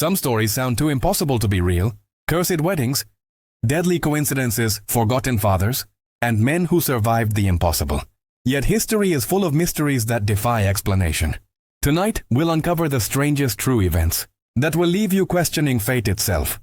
Some stories sound too impossible to be real. Cursed weddings, deadly coincidences, forgotten fathers, and men who survived the impossible. Yet history is full of mysteries that defy explanation. Tonight, we'll uncover the strangest true events that will leave you questioning fate itself.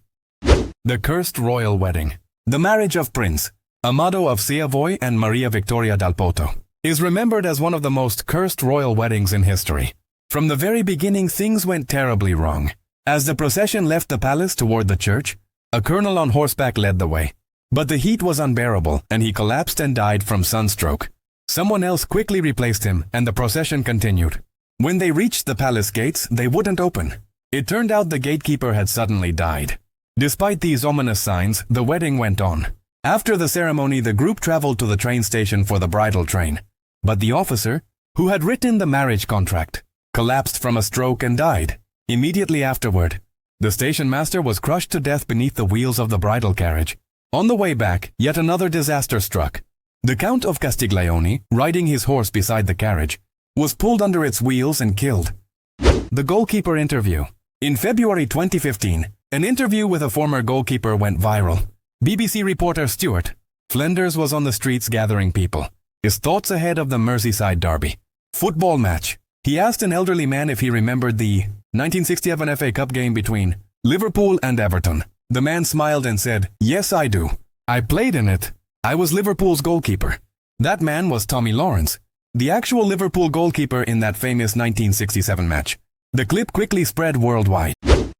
The Cursed Royal Wedding. The marriage of Prince Amado of Savoy and Maria Victoria dal Poto is remembered as one of the most cursed royal weddings in history. From the very beginning, things went terribly wrong. As the procession left the palace toward the church, a colonel on horseback led the way. But the heat was unbearable, and he collapsed and died from sunstroke. Someone else quickly replaced him, and the procession continued. When they reached the palace gates, they wouldn't open. It turned out the gatekeeper had suddenly died. Despite these ominous signs, the wedding went on. After the ceremony, the group traveled to the train station for the bridal train. But the officer, who had written the marriage contract, collapsed from a stroke and died. Immediately afterward, the station master was crushed to death beneath the wheels of the bridal carriage. On the way back, yet another disaster struck. The Count of Castiglione, riding his horse beside the carriage, was pulled under its wheels and killed. The goalkeeper interview. In February 2015, an interview with a former goalkeeper went viral. BBC reporter Stuart Flinders was on the streets gathering people. His thoughts ahead of the Merseyside derby. Football match. He asked an elderly man if he remembered the 1967 FA Cup game between Liverpool and Everton. The man smiled and said, "Yes, I do. I played in it. I was Liverpool's goalkeeper." That man was Tommy Lawrence, the actual Liverpool goalkeeper in that famous 1967 match. The clip quickly spread worldwide.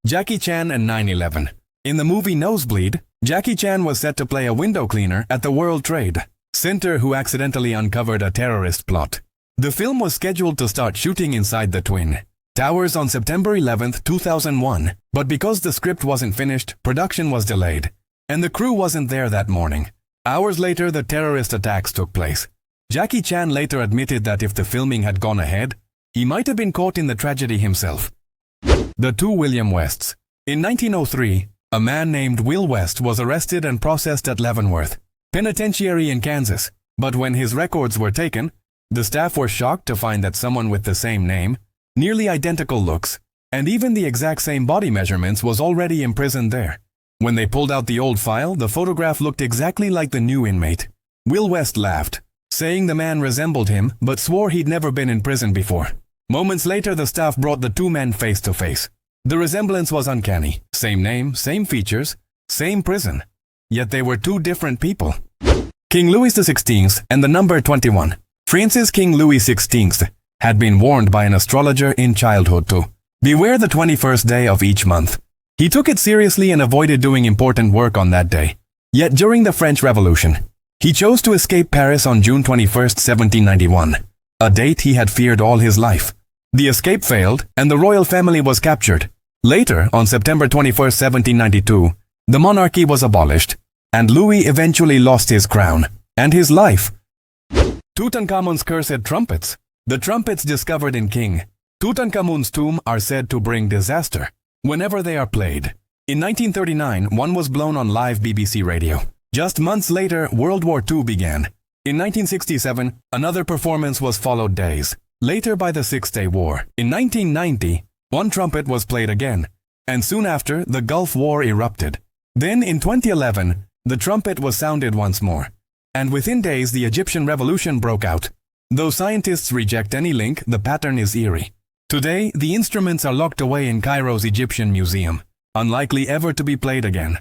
Jackie Chan and 9/11. In the movie Nosebleed, Jackie Chan was set to play a window cleaner at the World Trade Center who accidentally uncovered a terrorist plot. The film was scheduled to start shooting inside the Twin Towers on September 11, 2001, but because the script wasn't finished, production was delayed, and the crew wasn't there that morning. Hours later, the terrorist attacks took place. Jackie Chan later admitted that if the filming had gone ahead, he might have been caught in the tragedy himself. The two William Wests. In 1903, a man named Will West was arrested and processed at Leavenworth Penitentiary in Kansas, but when his records were taken, the staff were shocked to find that someone with the same name, nearly identical looks, and even the exact same body measurements was already imprisoned there. When they pulled out the old file, the photograph looked exactly like the new inmate. Will West laughed, saying the man resembled him, but swore he'd never been in prison before. Moments later, the staff brought the two men face to face. The resemblance was uncanny. Same name, same features, same prison. Yet they were two different people. King Louis XVI and the number 21. Francis King Louis XVI had been warned by an astrologer in childhood to beware the 21st day of each month. He took it seriously and avoided doing important work on that day. Yet during the French Revolution, he chose to escape Paris on June 21, 1791, a date he had feared all his life. The escape failed, and the royal family was captured. Later, on September 21, 1792, the monarchy was abolished, and Louis eventually lost his crown and his life. Tutankhamun's cursed trumpets. The trumpets discovered in King Tutankhamun's tomb are said to bring disaster whenever they are played. In 1939, one was blown on live BBC radio. Just months later, World War II began. In 1967, another performance was followed days later by the Six-Day War. In 1990, one trumpet was played again, and soon after, the Gulf War erupted. Then, in 2011, the trumpet was sounded once more, and within days, the Egyptian Revolution broke out. Though scientists reject any link, the pattern is eerie. Today, the instruments are locked away in Cairo's Egyptian Museum, unlikely ever to be played again.